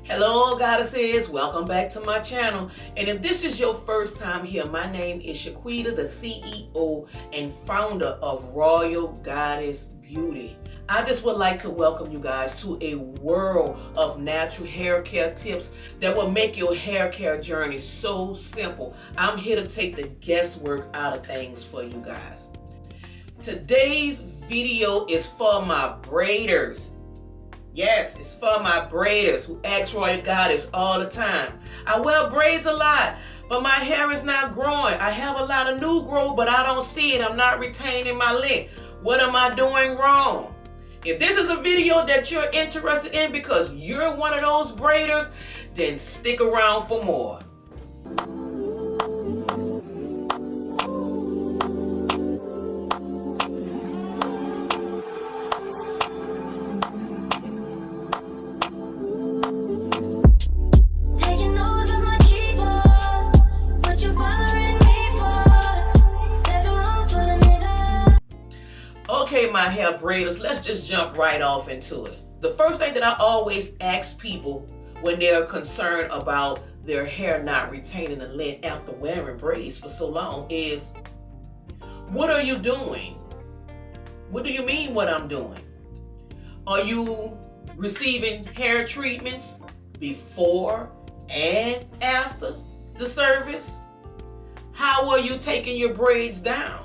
Hello goddesses, welcome back to my channel. And if this is your first time here, my name is Seccret, the CEO and founder of Royal Goddess Beauty. I just would like to welcome you guys to a world of natural hair care tips that will make your hair care journey so simple. I'm here to take the guesswork out of things for you guys. Today's video is for my braiders. Yes, it's for my braiders who ask Royal Goddess all the time. I wear braids a lot, but my hair is not growing. I have a lot of new growth, but I don't see it. I'm not retaining my length. What am I doing wrong? If this is a video that you're interested in because you're one of those braiders, then stick around for more. Okay, my hair braiders, let's just jump right off into it. The first thing that I always ask people when they're concerned about their hair not retaining the length after wearing braids for so long is, what are you doing? What do you mean what I'm doing? Are you receiving hair treatments before and after the service? How are you taking your braids down?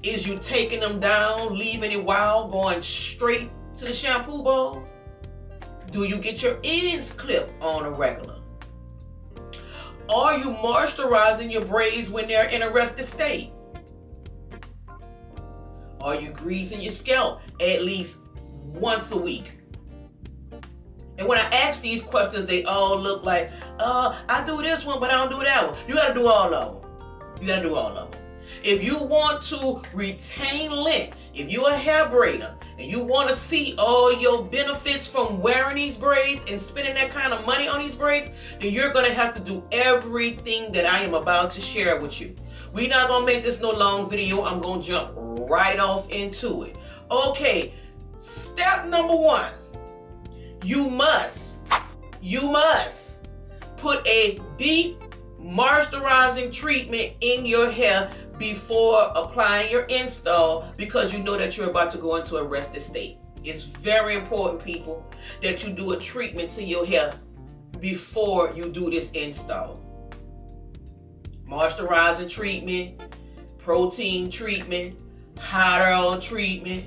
Is you taking them down, leaving it wild, going straight to the shampoo bowl? Do you get your ends clipped on a regular? Are you moisturizing your braids when they're in a rested state? Are you greasing your scalp at least once a week? And when I ask these questions, they all look like, I do this one, but I don't do that one. You gotta do all of them. You gotta do all of them. If you want to retain length, if you're a hair braider and you want to see all your benefits from wearing these braids and spending that kind of money on these braids, then you're going to have to do everything that I am about to share with you. We're not going to make this no long video. I'm going to jump right off into it. Okay, step number one. You must put a deep moisturizing treatment in your hair before applying your install, because you know that you're about to go into a rested state. It's very important, people, that you do a treatment to your hair before you do this install. Moisturizing treatment, protein treatment, hot oil treatment.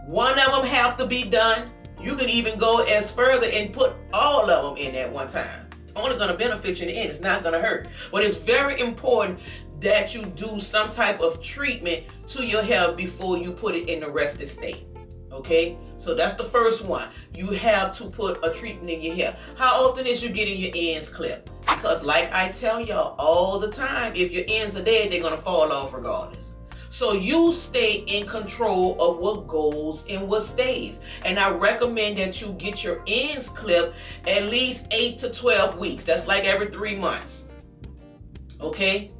One of them have to be done. You can even go as further and put all of them in at one time. It's only going to benefit you in the end. It's not going to hurt. But it's very important that you do some type of treatment to your hair before you put it in the rested state. Okay, so that's the first one. You have to put a treatment in your hair. How often is you getting your ends clipped? Because like I tell y'all all the time, if your ends are dead, they're gonna fall off regardless. So you stay in control of what goes and what stays. And I recommend that you get your ends clipped at least 8 to 12 weeks. That's like every 3 months. Okay?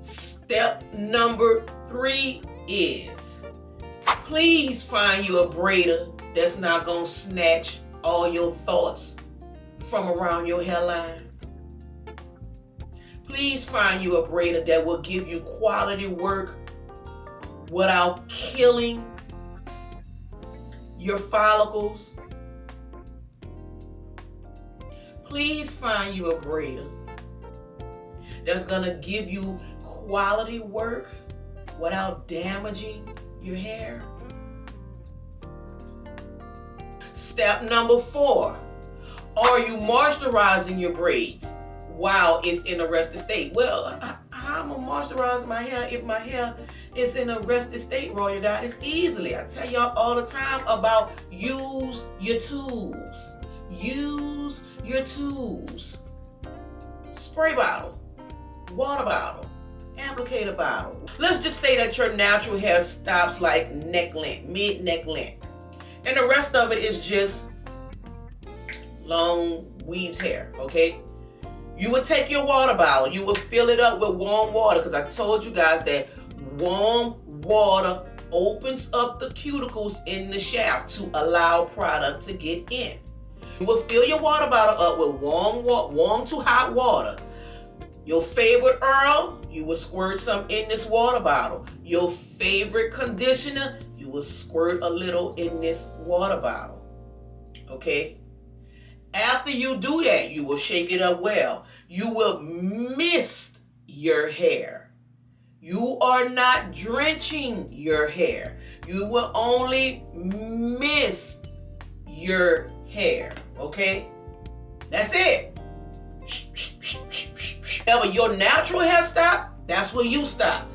Step number 3 is, please find you a braider that's not going to snatch all your thoughts from around your hairline. Please find you a braider that will give you quality work without killing your follicles. Please find you a braider that's going to give you quality work without damaging your hair. Step number 4. Are you moisturizing your braids while it's in a rested state? Well, how am I moisturizing my hair if my hair is in a rested state, Royal Goddess? Easily. I tell y'all all the time about use your tools. Use your tools. Spray bottle, water bottle, applicator bottle. Let's just say that your natural hair stops like neck length, mid neck length, and the rest of it is just long weeds hair. Okay, you would take your water bottle, you would fill it up with warm water, because I told you guys that warm water opens up the cuticles in the shaft to allow product to get in. You will fill your water bottle up with warm to hot water. Your favorite oil, you will squirt some in this water bottle. Your favorite conditioner, you will squirt a little in this water bottle. Okay? After you do that, you will shake it up well. You will mist your hair. You are not drenching your hair. You will only mist your hair. Okay? That's it. Whenever your natural hair stop, that's where you stop.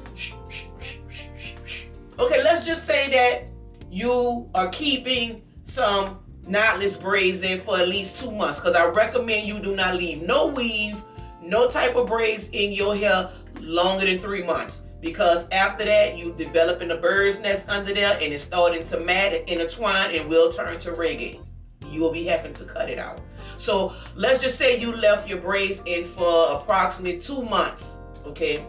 Okay, let's just say that you are keeping some knotless braids in for at least 2 months, because I recommend you do not leave no weave, no type of braids in your hair longer than 3 months, because after that you developing a bird's nest under there and it's starting to mat and intertwine and will turn to reggae. You will be having to cut it out. So let's just say you left your braids in for approximately 2 months. Okay,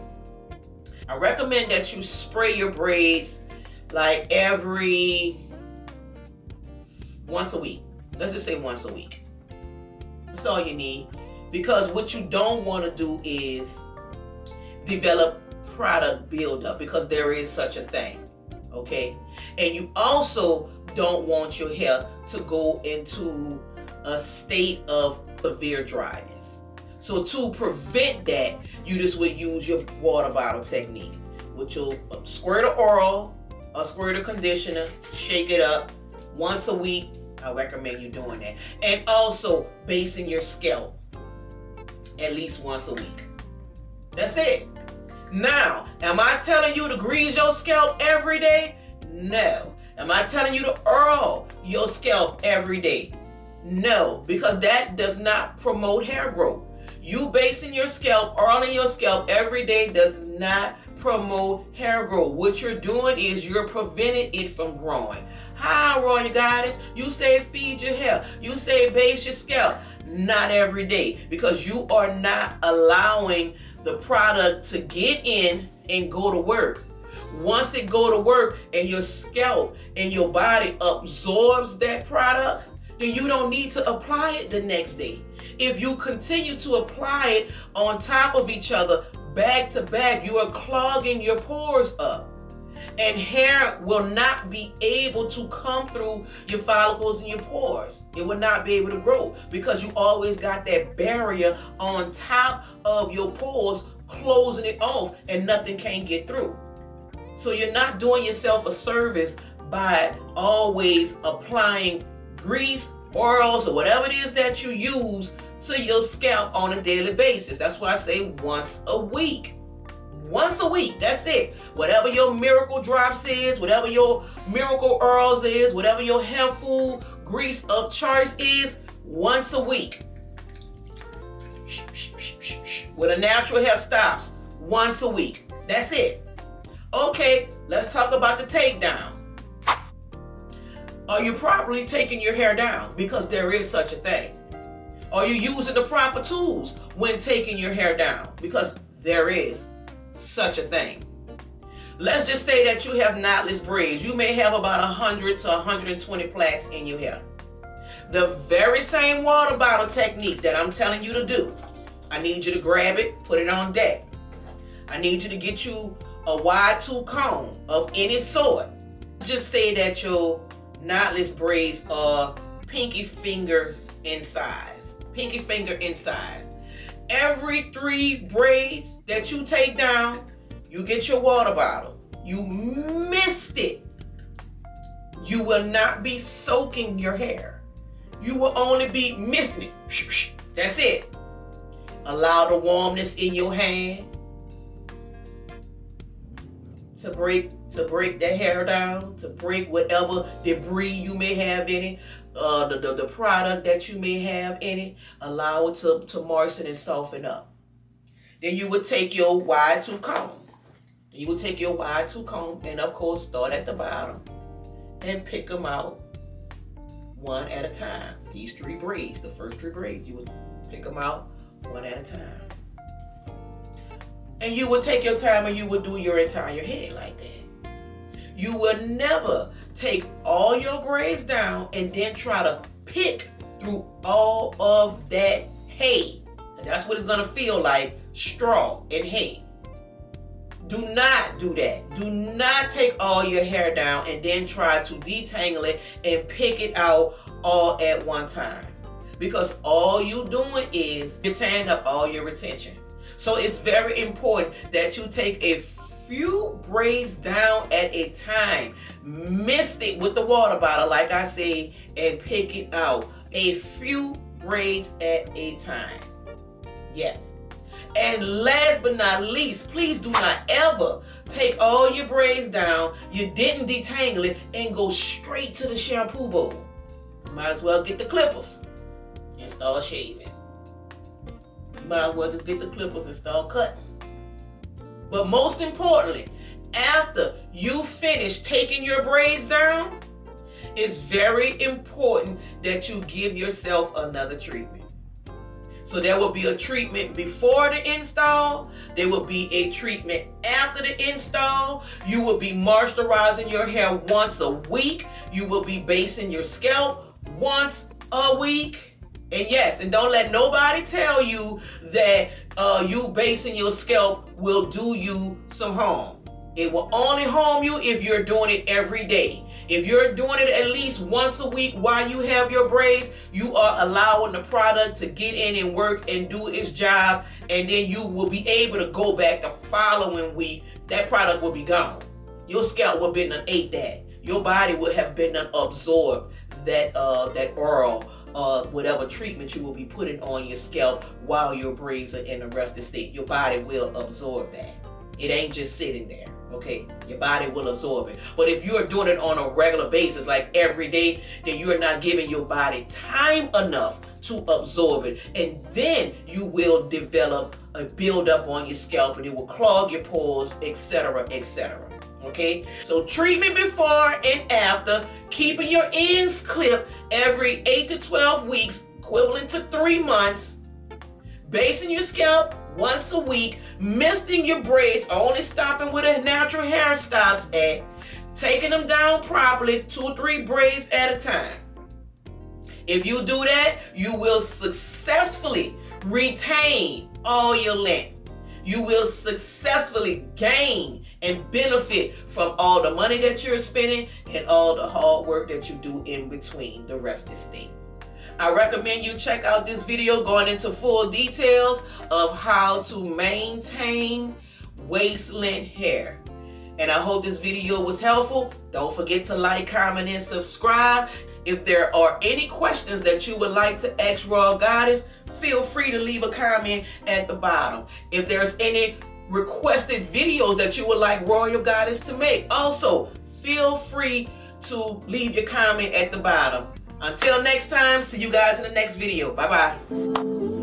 I recommend that you spray your braids like once a week. Let's just say once a week. That's all you need. Because what you don't want to do is develop product buildup, because there is such a thing. Okay? And you also don't want your hair to go into a state of severe dryness. So to prevent that, you just would use your water bottle technique, which will squirt of oil, a squirt of conditioner, shake it up once a week. I recommend you doing that. And also basing your scalp at least once a week. That's it. Now, am I telling you to grease your scalp every day? No. Am I telling you to oil your scalp every day? No, because that does not promote hair growth. You basing your scalp, oiling your scalp every day does not promote hair growth. What you're doing is you're preventing it from growing. Hi, Royal Goddess. You say feed your hair. You say base your scalp. Not every day, because you are not allowing the product to get in and go to work. Once it go to work and your scalp and your body absorbs that product, then you don't need to apply it the next day. If you continue to apply it on top of each other, back to back, you are clogging your pores up. And hair will not be able to come through your follicles and your pores. It will not be able to grow, because you always got that barrier on top of your pores, closing it off, and nothing can get through. So you're not doing yourself a service by always applying grease, oils, or whatever it is that you use to your scalp on a daily basis. That's why I say once a week. Once a week, that's it. Whatever your miracle drops is, whatever your miracle oils is, whatever your hair food grease of choice is, once a week. When a natural hair stops, once a week. That's it. Okay, let's talk about the takedown. Are you properly taking your hair down? Because there is such a thing. Are you using the proper tools when taking your hair down? Because there is such a thing. Let's just say that you have knotless braids. You may have about 100 to 120 plaits in your hair. The very same water bottle technique that I'm telling you to do, I need you to grab it, put it on deck. I need you to get you a wide tooth comb of any sort. Just say that your knotless braids are pinky fingers in size. Pinky finger in size. Every 3 braids that you take down, you get your water bottle. You mist it. You will not be soaking your hair. You will only be misting it. That's it. Allow the warmness in your hand to break the hair down, to break whatever debris you may have in it, the product that you may have in it. Allow it to moisten and soften up. Then you would take your wide tooth comb. And of course start at the bottom and pick them out one at a time. These 3 braids, the first 3 braids, you would pick them out one at a time. And you would take your time and you would do your entire head like that. You would never take all your braids down and then try to pick through all of that hay. And that's what it's gonna feel like, straw and hay. Do not do that. Do not take all your hair down and then try to detangle it and pick it out all at one time. Because all you doing is you're tearing up all your retention. So it's very important that you take a few braids down at a time. Mist it with the water bottle, like I say, and pick it out. A few braids at a time. Yes. And last but not least, please do not ever take all your braids down, you didn't detangle it, and go straight to the shampoo bowl. Might as well get the clippers and start shaving. You might as well just get the clippers and start cutting. But most importantly, after you finish taking your braids down, it's very important that you give yourself another treatment. So there will be a treatment before the install. There will be a treatment after the install. You will be moisturizing your hair once a week. You will be basing your scalp once a week. And yes, and don't let nobody tell you that you basing your scalp will do you some harm. It will only harm you if you're doing it every day. If you're doing it at least once a week while you have your braids, you are allowing the product to get in and work and do its job, and then you will be able to go back the following week. That product will be gone. Your scalp will be done ate that. Your body would have been done absorb that oil, whatever treatment you will be putting on your scalp while your braids are in a rested state. Your body will absorb that. It ain't just sitting there. Okay, your body will absorb it. But if you're doing it on a regular basis, like every day, then you are not giving your body time enough to absorb it. And then you will develop a buildup on your scalp, and it will clog your pores, etc., etc. Okay, so treatment before and after, keeping your ends clipped every 8 to 12 weeks, equivalent to 3 months, basing your scalp once a week, misting your braids, only stopping where the natural hair stops at, taking them down properly, 2 or 3 braids at a time. If you do that, you will successfully retain all your length. You will successfully gain and benefit from all the money that you're spending and all the hard work that you do in between the rested state. I recommend you check out this video going into full details of how to maintain waist length hair. And I hope this video was helpful. Don't forget to like, comment, and subscribe. If there are any questions that you would like to ask Royal Goddess, feel free to leave a comment at the bottom. If there's any requested videos that you would like Royal Goddess to make, also feel free to leave your comment at the bottom. Until next time, see you guys in the next video. Bye-bye.